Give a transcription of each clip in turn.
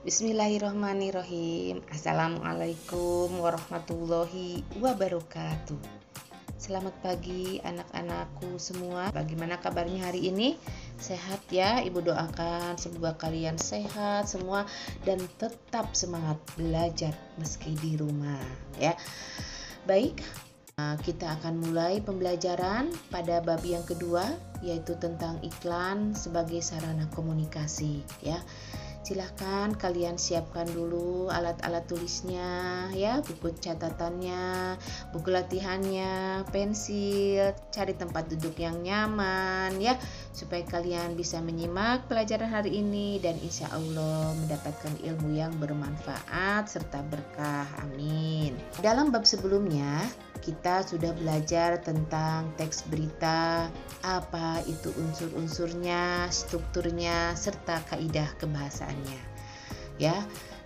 Bismillahirrahmanirrahim. Assalamualaikum warahmatullahi wabarakatuh. Selamat pagi anak-anakku semua. Bagaimana kabarnya hari ini? Sehat ya? Ibu doakan semoga kalian sehat semua dan tetap semangat belajar meski di rumah ya. Baik, kita akan mulai pembelajaran pada bab yang kedua, yaitu tentang iklan sebagai sarana komunikasi ya. Silahkan kalian siapkan dulu alat-alat tulisnya ya, buku catatannya, buku latihannya, pensil, cari tempat duduk yang nyaman ya, supaya kalian bisa menyimak pelajaran hari ini dan insya Allah mendapatkan ilmu yang bermanfaat serta berkah. Amin. Dalam bab sebelumnya kita sudah belajar tentang teks berita, apa itu unsur-unsurnya, strukturnya, serta kaidah kebahasaannya. Ya.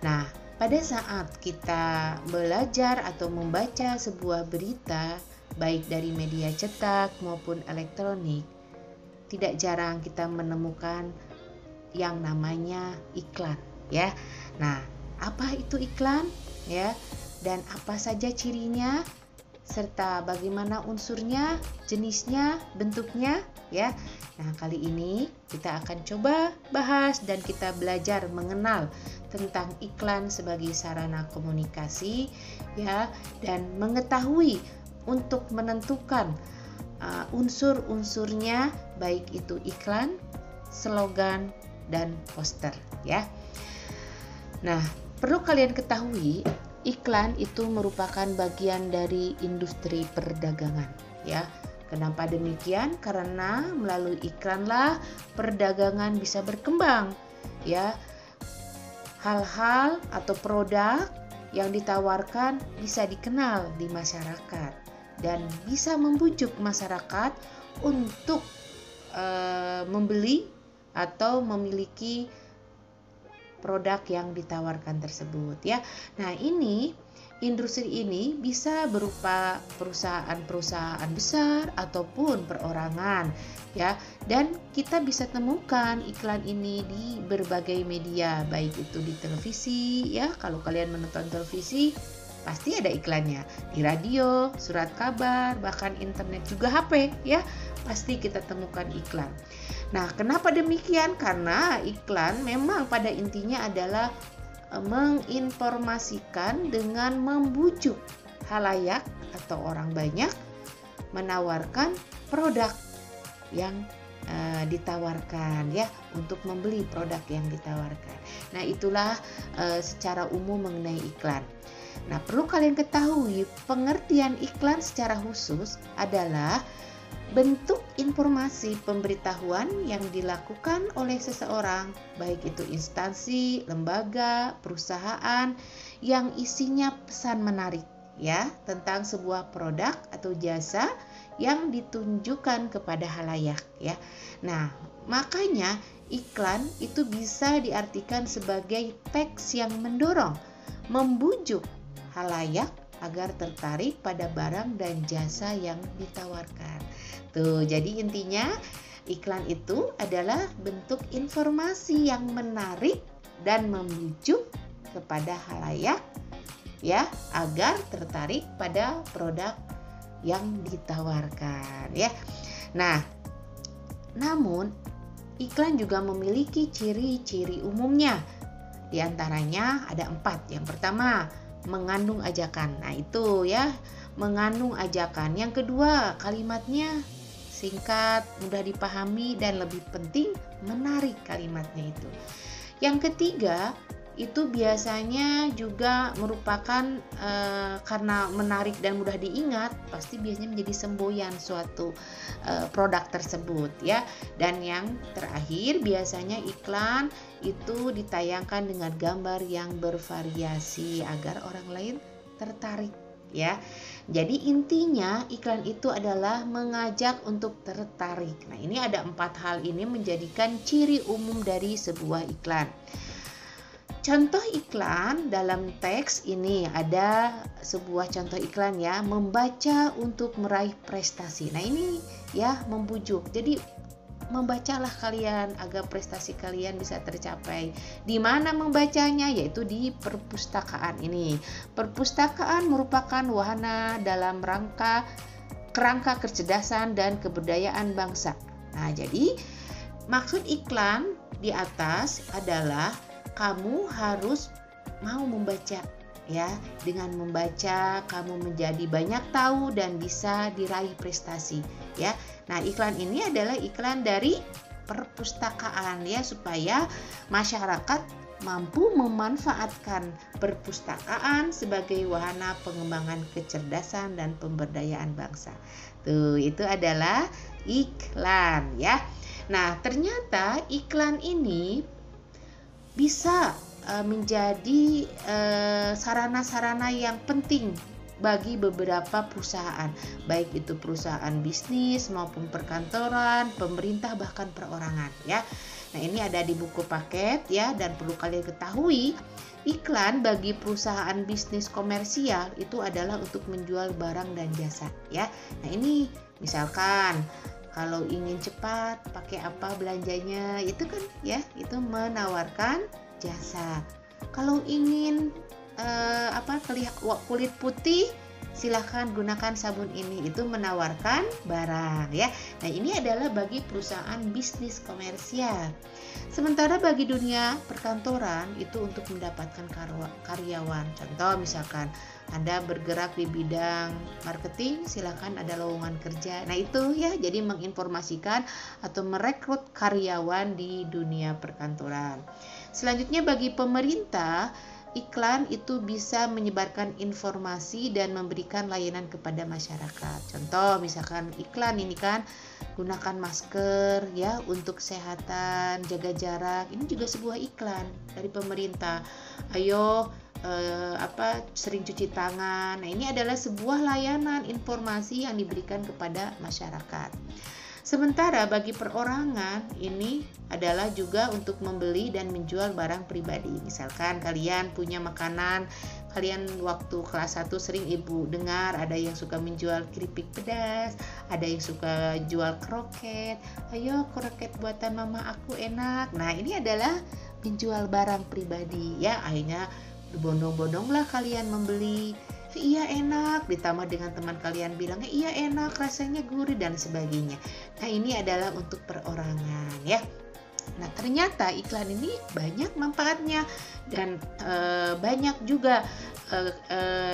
Nah, pada saat kita belajar atau membaca sebuah berita, baik dari media cetak maupun elektronik, tidak jarang kita menemukan yang namanya iklan, ya. Nah, apa itu iklan? Ya, dan apa saja cirinya? Serta bagaimana unsurnya, jenisnya, bentuknya ya. Nah, kali ini kita akan coba bahas dan kita belajar mengenal tentang iklan sebagai sarana komunikasi ya, dan mengetahui untuk menentukan unsur-unsurnya, baik itu iklan, slogan, dan poster ya. Nah, perlu kalian ketahui, iklan itu merupakan bagian dari industri perdagangan ya. Kenapa demikian? Karena melalui iklanlah perdagangan bisa berkembang ya. Hal-hal atau produk yang ditawarkan bisa dikenal di masyarakat dan bisa membujuk masyarakat untuk membeli atau memiliki produk yang ditawarkan tersebut ya. Nah, industri ini bisa berupa perusahaan-perusahaan besar ataupun perorangan ya. Dan kita bisa temukan iklan ini di berbagai media, baik itu di televisi ya. Kalau kalian menonton televisi pasti ada iklannya, di radio, surat kabar, bahkan internet juga HP ya. Pasti kita temukan iklan. Nah, kenapa demikian? Karena iklan memang pada intinya adalah menginformasikan dengan membujuk halayak atau orang banyak menawarkan produk yang ditawarkan ya, untuk membeli produk yang ditawarkan. Nah, itulah secara umum mengenai iklan. Nah, perlu kalian ketahui pengertian iklan secara khusus adalah bentuk informasi pemberitahuan yang dilakukan oleh seseorang, baik itu instansi, lembaga, perusahaan, yang isinya pesan menarik ya tentang sebuah produk atau jasa yang ditunjukkan kepada halayak ya. Nah, makanya iklan itu bisa diartikan sebagai teks yang mendorong, membujuk halayak agar tertarik pada barang dan jasa yang ditawarkan. Tuh, jadi intinya iklan itu adalah bentuk informasi yang menarik dan membujuk kepada halayak ya, agar tertarik pada produk yang ditawarkan ya. Nah, namun iklan juga memiliki ciri-ciri umumnya. Di antaranya ada 4. Yang pertama, mengandung ajakan. Nah, itu ya, mengandung ajakan. Yang kedua, kalimatnya singkat, mudah dipahami, dan lebih penting menarik kalimatnya itu. Yang ketiga, itu biasanya juga merupakan karena menarik dan mudah diingat, pasti biasanya menjadi semboyan suatu produk tersebut ya. Dan yang terakhir, biasanya iklan itu ditayangkan dengan gambar yang bervariasi agar orang lain tertarik ya. Jadi intinya iklan itu adalah mengajak untuk tertarik. Nah, ini ada 4 hal ini menjadikan ciri umum dari sebuah iklan. Contoh iklan dalam teks ini ada sebuah contoh iklan ya, membaca untuk meraih prestasi. Nah, ini ya membujuk. Jadi membacalah kalian agar prestasi kalian bisa tercapai. Di mana membacanya? Yaitu di perpustakaan ini. Perpustakaan merupakan wahana dalam kerangka kecerdasan dan kebudayaan bangsa. Nah, jadi maksud iklan di atas adalah kamu harus mau membaca, ya. Dengan membaca kamu menjadi banyak tahu dan bisa diraih prestasi, ya. Nah, iklan ini adalah iklan dari perpustakaan, ya, supaya masyarakat mampu memanfaatkan perpustakaan sebagai wahana pengembangan kecerdasan dan pemberdayaan bangsa. Tuh, itu adalah iklan, ya. Nah, ternyata iklan ini bisa menjadi sarana-sarana yang penting bagi beberapa perusahaan, baik itu perusahaan bisnis maupun perkantoran, pemerintah, bahkan perorangan, ya. Nah, ini ada di buku paket, ya, dan perlu kalian ketahui, iklan bagi perusahaan bisnis komersial itu adalah untuk menjual barang dan jasa, ya. Nah, ini misalkan kalau ingin cepat pakai apa belanjanya, itu kan, ya, itu menawarkan jasa. Kalau ingin kulit putih, silahkan gunakan sabun ini, itu menawarkan barang, ya. Nah, ini adalah bagi perusahaan bisnis komersial. Sementara bagi dunia perkantoran itu untuk mendapatkan karyawan. Contoh misalkan Anda bergerak di bidang marketing, silahkan ada lowongan kerja. Nah, itu, ya, jadi menginformasikan atau merekrut karyawan di dunia perkantoran. Selanjutnya bagi pemerintah, iklan itu bisa menyebarkan informasi dan memberikan layanan kepada masyarakat. Contoh misalkan iklan ini kan, gunakan masker, ya, untuk kesehatan, jaga jarak. Ini juga sebuah iklan dari pemerintah. Ayo sering cuci tangan. Nah, ini adalah sebuah layanan informasi yang diberikan kepada masyarakat. Sementara bagi perorangan ini adalah juga untuk membeli dan menjual barang pribadi. Misalkan kalian punya makanan, kalian waktu kelas 1 sering ibu dengar ada yang suka menjual keripik pedas, ada yang suka jual kroket. Ayo, kroket buatan mama aku enak. Nah, ini adalah menjual barang pribadi, ya. Akhirnya berbondong-bondonglah kalian membeli. Iya enak, ditambah dengan teman kalian bilangnya iya enak, rasanya gurih dan sebagainya. Nah, ini adalah untuk perorangan, ya. Nah, ternyata iklan ini banyak manfaatnya dan banyak juga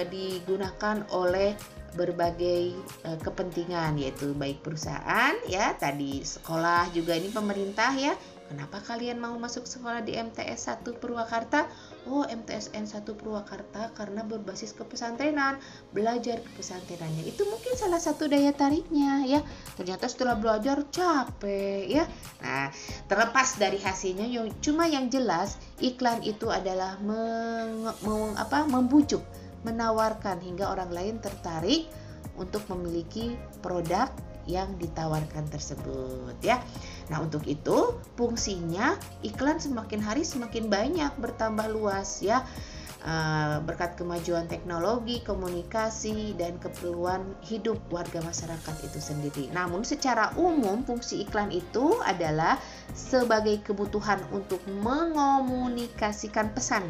digunakan oleh berbagai kepentingan, yaitu baik perusahaan, ya, tadi sekolah juga, ini pemerintah, ya. Kenapa kalian mau masuk sekolah di MTS 1 Purwakarta? Oh, MTSN 1 Purwakarta karena berbasis kepesantrenan, belajar kepesantrenannya. Itu mungkin salah satu daya tariknya, ya. Ternyata setelah belajar capek, ya. Nah, terlepas dari hasilnya, cuma yang jelas iklan itu adalah membujuk, menawarkan hingga orang lain tertarik untuk memiliki produk yang ditawarkan tersebut, ya. Nah, untuk itu fungsinya iklan semakin hari semakin banyak, bertambah luas, ya, berkat kemajuan teknologi, komunikasi, dan keperluan hidup warga masyarakat itu sendiri. Namun secara umum fungsi iklan itu adalah sebagai kebutuhan untuk mengomunikasikan pesan,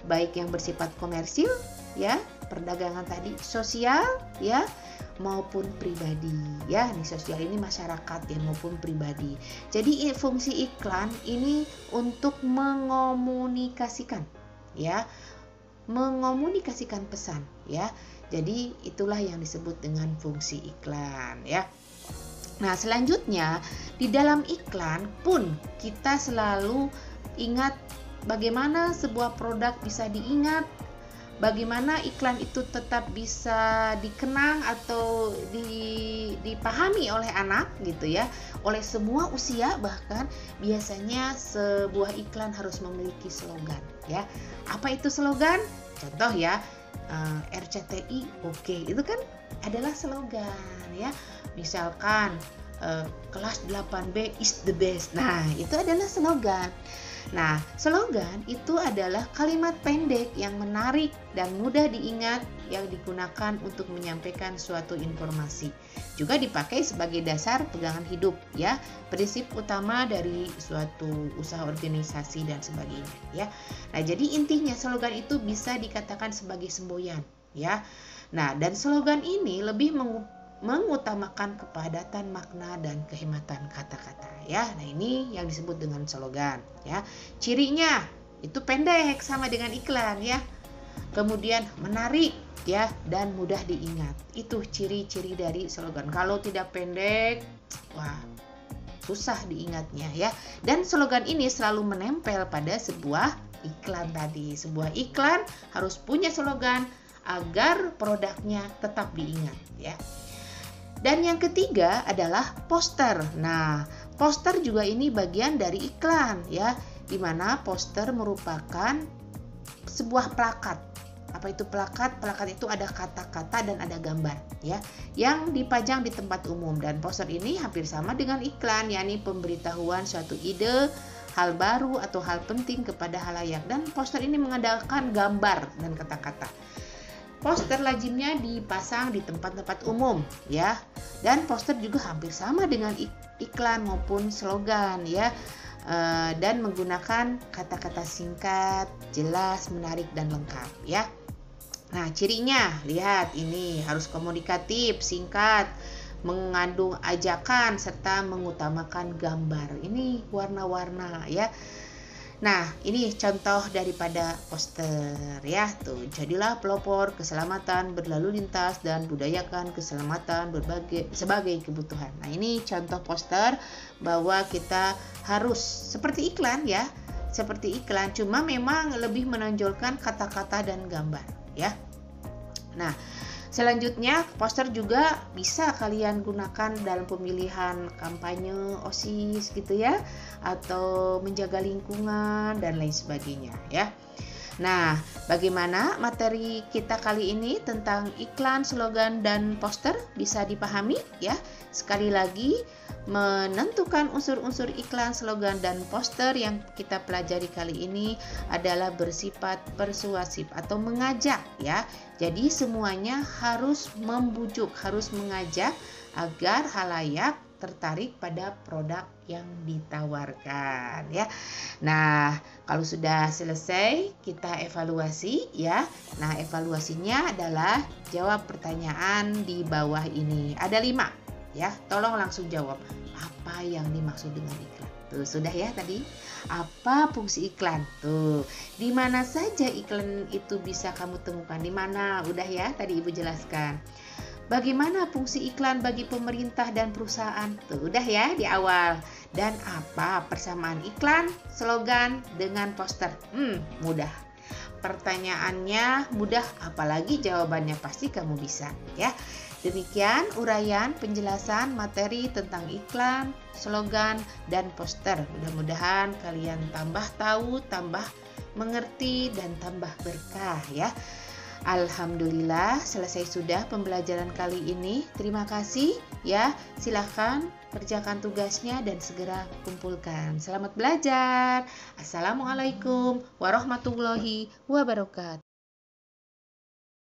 baik yang bersifat komersil, ya, perdagangan tadi, sosial, ya, maupun pribadi, ya. Ini sosial ini masyarakat, ya, maupun pribadi. Jadi fungsi iklan ini untuk mengomunikasikan, ya, mengomunikasikan pesan, ya. Jadi itulah yang disebut dengan fungsi iklan, ya. Nah, selanjutnya di dalam iklan pun kita selalu ingat bagaimana sebuah produk bisa diingat, bagaimana iklan itu tetap bisa dikenang atau dipahami oleh anak, gitu, ya, oleh semua usia. Bahkan biasanya sebuah iklan harus memiliki slogan, ya. Apa itu slogan? Contoh, ya, RCTI oke, itu kan adalah slogan, ya. Misalkan kelas 8B is the best. Nah, itu adalah slogan. Nah, slogan itu adalah kalimat pendek yang menarik dan mudah diingat yang digunakan untuk menyampaikan suatu informasi. Juga dipakai sebagai dasar pegangan hidup ya, prinsip utama dari suatu usaha organisasi dan sebagainya ya. Nah, jadi intinya slogan itu bisa dikatakan sebagai semboyan ya. Nah, dan slogan ini lebih mengutamakan kepadatan makna dan kehematan kata-kata ya. Nah, ini yang disebut dengan slogan ya. Cirinya itu pendek sama dengan iklan ya. Kemudian menarik ya dan mudah diingat. Itu ciri-ciri dari slogan. Kalau tidak pendek, wah, susah diingatnya ya. Dan slogan ini selalu menempel pada sebuah iklan tadi. Sebuah iklan harus punya slogan agar produknya tetap diingat ya. Dan yang ketiga adalah poster. Nah, poster juga ini bagian dari iklan ya, di mana poster merupakan sebuah plakat. Apa itu plakat? Plakat itu ada kata-kata dan ada gambar ya, yang dipajang di tempat umum. Dan poster ini hampir sama dengan iklan, yakni pemberitahuan suatu ide, hal baru atau hal penting kepada halayak. Dan poster ini mengandalkan gambar dan kata-kata. Poster lazimnya dipasang di tempat-tempat umum ya. Dan poster juga hampir sama dengan iklan maupun slogan ya. Dan menggunakan kata-kata singkat, jelas, menarik dan lengkap ya. Nah, cirinya lihat ini harus komunikatif, singkat, mengandung ajakan serta mengutamakan gambar. Ini warna-warna ya. Nah, ini contoh daripada poster ya. Tuh, jadilah pelopor keselamatan berlalu lintas dan budayakan keselamatan sebagai kebutuhan. Nah, ini contoh poster bahwa kita harus seperti iklan ya. Seperti iklan, cuma memang lebih menonjolkan kata-kata dan gambar ya. Nah, selanjutnya poster juga bisa kalian gunakan dalam pemilihan kampanye OSIS gitu ya, atau menjaga lingkungan dan lain sebagainya ya. Nah, bagaimana materi kita kali ini tentang iklan, slogan, dan poster bisa dipahami ya? Sekali lagi, menentukan unsur-unsur iklan, slogan, dan poster yang kita pelajari kali ini adalah bersifat persuasif atau mengajak ya. Jadi semuanya harus membujuk, harus mengajak agar halayak tertarik pada produk yang ditawarkan ya. Nah, kalau sudah selesai kita evaluasi ya. Nah, evaluasinya adalah jawab pertanyaan di bawah ini. Ada 5 ya. Tolong langsung jawab. Apa yang dimaksud dengan iklan? Tuh, sudah ya tadi. Apa fungsi iklan? Tuh, di mana saja iklan itu bisa kamu temukan? Di mana? Udah ya, tadi Ibu jelaskan. Bagaimana fungsi iklan bagi pemerintah dan perusahaan? Tuh, udah ya di awal. Dan apa persamaan iklan, slogan dengan poster? Mudah. Pertanyaannya mudah, apalagi jawabannya pasti kamu bisa ya. Demikian uraian penjelasan materi tentang iklan, slogan, dan poster. Mudah-mudahan kalian tambah tahu, tambah mengerti, dan tambah berkah ya. Alhamdulillah selesai sudah pembelajaran kali ini. Terima kasih ya. Silahkan kerjakan tugasnya dan segera kumpulkan. Selamat belajar. Assalamualaikum warahmatullahi wabarakatuh.